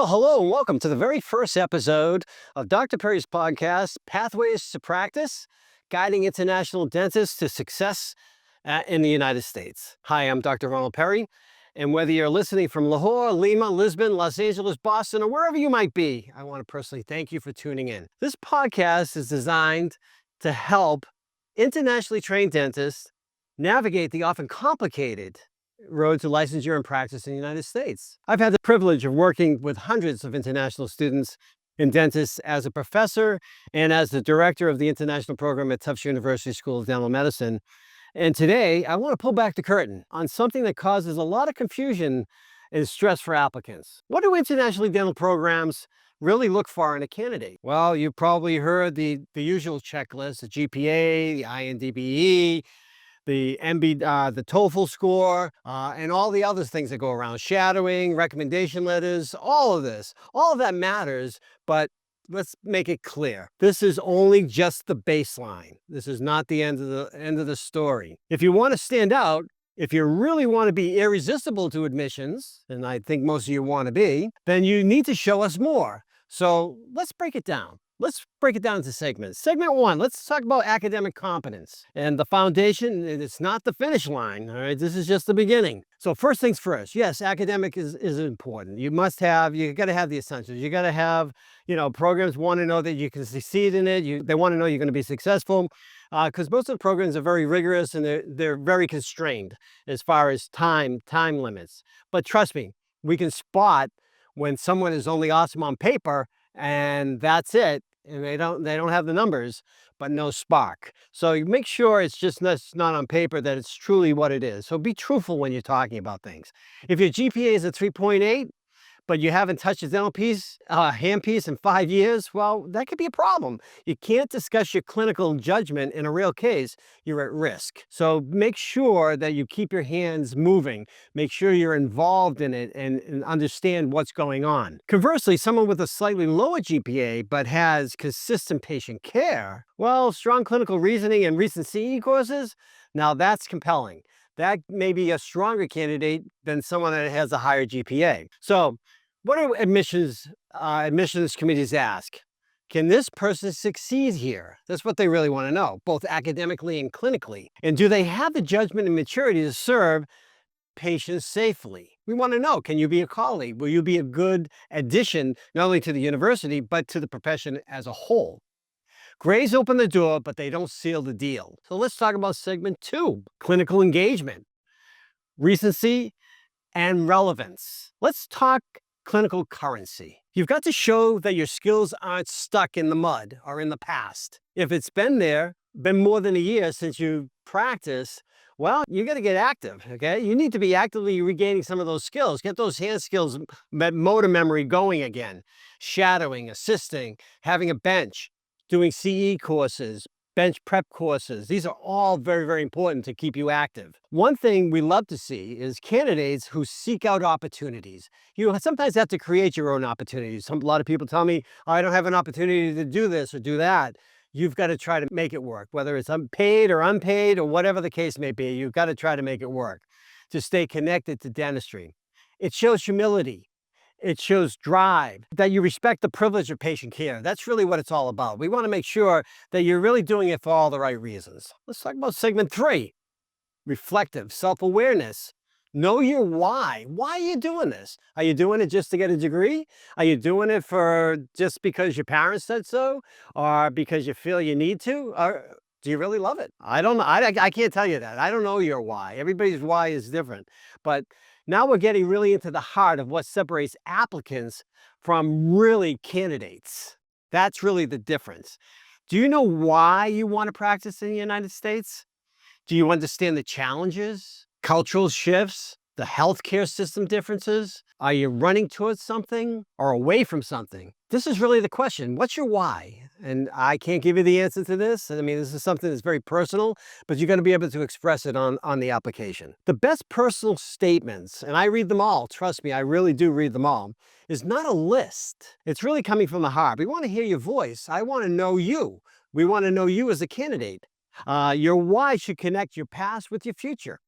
Well, hello and welcome to the very first episode of Dr. Perry's podcast, Pathways to Practice, Guiding International Dentists to Success in the United States. Hi, I'm Dr. Ronald Perry, and whether you're listening from Lahore, Lima, Lisbon, Los Angeles, Boston, or wherever you might be, I want to personally thank you for tuning in. This podcast is designed to help internationally trained dentists navigate the often complicated road to licensure and practice in the United States. I've had the privilege of working with hundreds of international students and dentists as a professor and as the director of the international program at Tufts University School of Dental Medicine. And today, I want to pull back the curtain on something that causes a lot of confusion and stress for applicants. What do international dental programs really look for in a candidate? Well, you've probably heard the usual checklist, the GPA, the INDBE, the the TOEFL score, and all the other things that go around, shadowing, recommendation letters, all of this. All of that matters, but let's make it clear. This is only just the baseline. This is not the end of the story. If you want to stand out, if you really want to be irresistible to admissions, and I think most of you want to be, then you need to show us more. So let's break it down. Let's break it down into segments. Segment one, let's talk about academic competence. And the foundation, it's not the finish line, all right? This is just the beginning. So first things first, yes, academic is important. You got to have the essentials. You got to have, programs want to know that you can succeed in it. They want to know you're going to be successful because most of the programs are very rigorous and they're very constrained as far as time limits. But trust me, we can spot when someone is only awesome on paper and that's it, and they don't have the numbers, but no spark. So you make sure it's just not on paper, that it's truly what it is. So be truthful when you're talking about things. If your GPA is a 3.8, but you haven't touched a dental handpiece in 5 years, well, that could be a problem. You can't discuss your clinical judgment in a real case. You're at risk. So make sure that you keep your hands moving. Make sure you're involved in it and understand what's going on. Conversely, someone with a slightly lower GPA but has consistent patient care, well, strong clinical reasoning and recent CE courses, now that's compelling. That may be a stronger candidate than someone that has a higher GPA. So what do admissions committees ask? Can this person succeed here? That's what they really want to know, both academically and clinically. And do they have the judgment and maturity to serve patients safely? We want to know, can you be a colleague? Will you be a good addition, not only to the university, but to the profession as a whole? Grades open the door, but they don't seal the deal. So let's talk about segment two, clinical engagement, recency, and relevance. Let's talk clinical currency. You've got to show that your skills aren't stuck in the mud or in the past. If it's been more than a year since you practiced, well, you got to get active, okay? You need to be actively regaining some of those skills. Get those hand skills, motor memory going again. Shadowing, assisting, having a bench, doing CE courses, bench prep courses. These are all very, very important to keep you active. One thing we love to see is candidates who seek out opportunities. You sometimes have to create your own opportunities. A lot of people tell me, oh, I don't have an opportunity to do this or do that. You've got to try to make it work, whether it's paid or unpaid or whatever the case may be. You've got to try to make it work to stay connected to dentistry. It shows humility. It shows drive, that you respect the privilege of patient care. That's really what it's all about. We want to make sure that you're really doing it for all the right reasons. Let's talk about segment three, reflective self-awareness. Know your why. Why are you doing this? Are you doing it just to get a degree? Are you doing it just because your parents said so? Or because you feel you need to? Or do you really love it? I don't know. I can't tell you that. I don't know your why. Everybody's why is different. But now we're getting really into the heart of what separates applicants from really candidates. That's really the difference. Do you know why you want to practice in the United States? Do you understand the challenges, cultural shifts, the healthcare system differences? Are you running towards something or away from something? This is really the question. What's your why? And I can't give you the answer to this. I mean, this is something that's very personal, but you're going to be able to express it on the application. The best personal statements, and I read them all, trust me, I really do read them all, is not a list. It's really coming from the heart. We want to hear your voice. I want to know you. We want to know you as a candidate. Your why should connect your past with your future.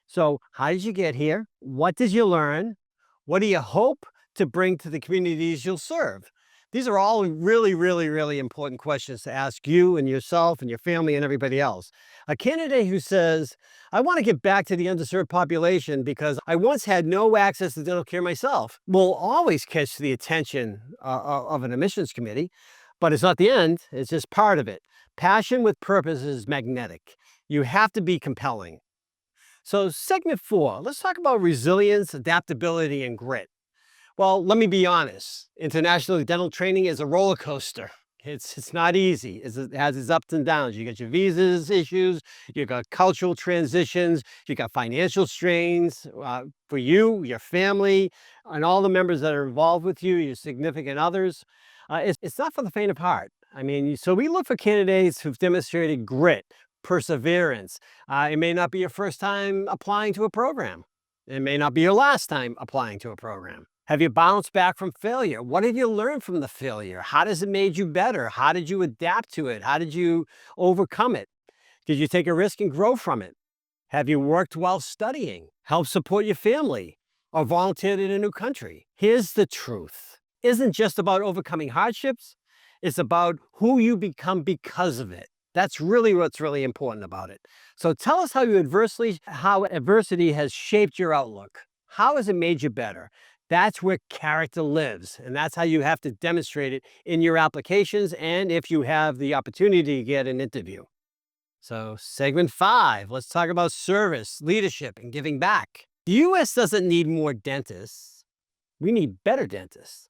So how did you get here? What did you learn? What do you hope to bring to the communities you'll serve? These are all really, really, really important questions to ask you and yourself and your family and everybody else. A candidate who says, I want to give back to the underserved population because I once had no access to dental care myself, will always catch the attention of an admissions committee, but it's not the end, it's just part of it. Passion with purpose is magnetic. You have to be compelling. So, segment 4, let's talk about resilience, adaptability, and grit. Well, let me be honest. International dental training is a roller coaster. It's not easy. It has its ups and downs. You got your visas issues, you got cultural transitions, you got financial strains for you, your family, and all the members that are involved with you, your significant others. It's not for the faint of heart. I mean, so we look for candidates who've demonstrated grit, perseverance. It may not be your first time applying to a program. It may not be your last time applying to a program. Have you bounced back from failure? What have you learned from the failure? How does it made you better? How did you adapt to it? How did you overcome it? Did you take a risk and grow from it? Have you worked while studying, helped support your family, or volunteered in a new country? Here's the truth. It isn't just about overcoming hardships. It's about who you become because of it. That's really what's really important about it. So tell us how adversity has shaped your outlook. How has it made you better? That's where character lives, and that's how you have to demonstrate it in your applications and if you have the opportunity to get an interview. So, segment 5, let's talk about service, leadership, and giving back. The U.S. doesn't need more dentists. We need better dentists.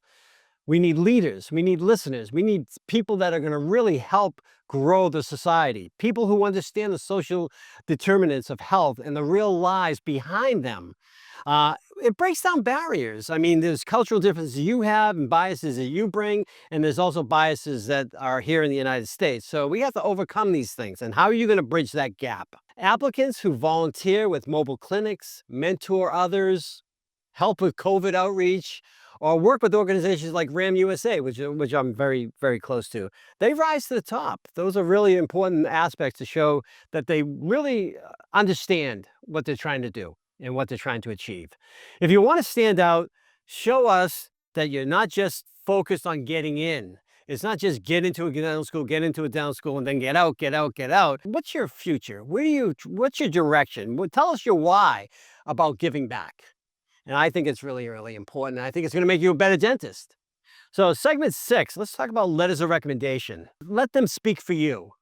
We need leaders. We need listeners. We need people that are going to really help grow the society, people who understand the social determinants of health and the real lies behind them. It breaks down barriers. I mean, there's cultural differences you have and biases that you bring, and there's also biases that are here in the United States. So we have to overcome these things. And how are you going to bridge that gap? Applicants who volunteer with mobile clinics, mentor others, help with COVID outreach, or work with organizations like RAM USA, which I'm very, very close to. They rise to the top. Those are really important aspects to show that they really understand what they're trying to do and what they're trying to achieve. If you want to stand out, show us that you're not just focused on getting in. It's not just get into a dental school, and then get out, get out, get out. What's your future? What's your direction? Tell us your why about giving back. And I think it's really, really important. I think it's going to make you a better dentist. So segment 6, let's talk about letters of recommendation. Let them speak for you.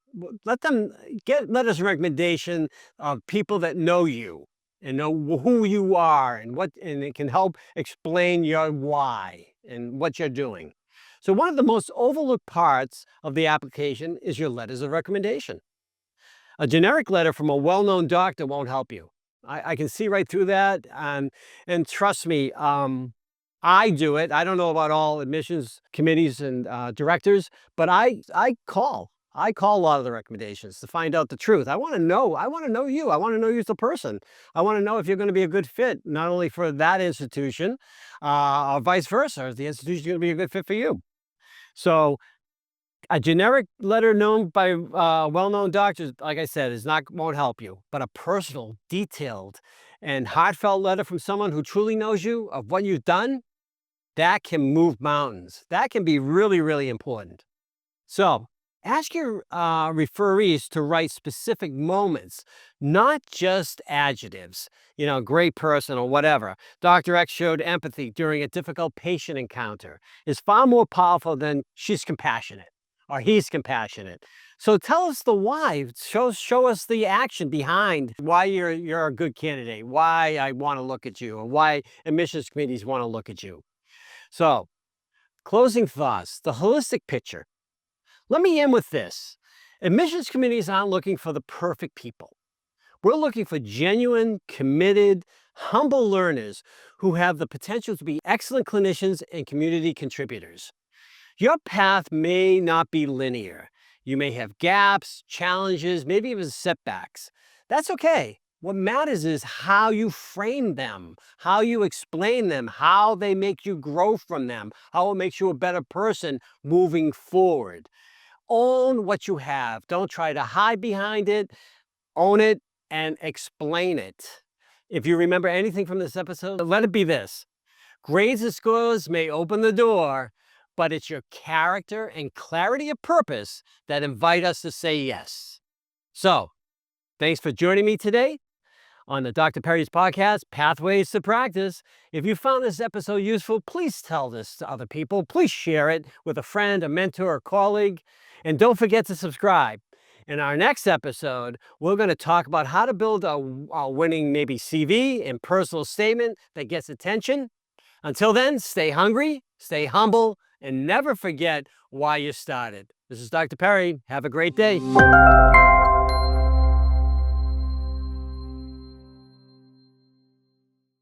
Let them get letters of recommendation of people that know you and know who you are and it can help explain your why and what you're doing. So one of the most overlooked parts of the application is your letters of recommendation. A generic letter from a well-known doctor won't help you. I can see right through that. And trust me, I do it. I don't know about all admissions committees and directors, but I call a lot of the recommendations to find out the truth. I want to know you. I want to know you as a person. I want to know if you're going to be a good fit, not only for that institution, or vice versa, if the institution is going to be a good fit for you. So a generic letter known by well-known doctors, like I said, won't help you. But a personal, detailed, and heartfelt letter from someone who truly knows you of what you've done, that can move mountains. That can be really, really important. So ask your referees to write specific moments, not just adjectives. Great person or whatever. Dr. X showed empathy during a difficult patient encounter is far more powerful than she's compassionate or he's compassionate. So tell us the why. Show us the action behind why you're a good candidate, why I want to look at you, or why admissions committees want to look at you. So, closing thoughts, the holistic picture. Let me end with this. Admissions committees aren't looking for the perfect people. We're looking for genuine, committed, humble learners who have the potential to be excellent clinicians and community contributors. Your path may not be linear. You may have gaps, challenges, maybe even setbacks. That's okay. What matters is how you frame them, how you explain them, how they make you grow from them, how it makes you a better person moving forward. Own what you have. Don't try to hide behind it. Own it and explain it. If you remember anything from this episode, let it be this. Grades and scores may open the door, but it's your character and clarity of purpose that invite us to say yes. So, thanks for joining me today on the Dr. Perry's podcast, Pathways to Practice. If you found this episode useful, please tell this to other people. Please share it with a friend, a mentor, or colleague. And don't forget to subscribe. In our next episode, we're going to talk about how to build a winning maybe CV and personal statement that gets attention. Until then, stay hungry, stay humble, and never forget why you started. This is Dr. Perry. Have a great day.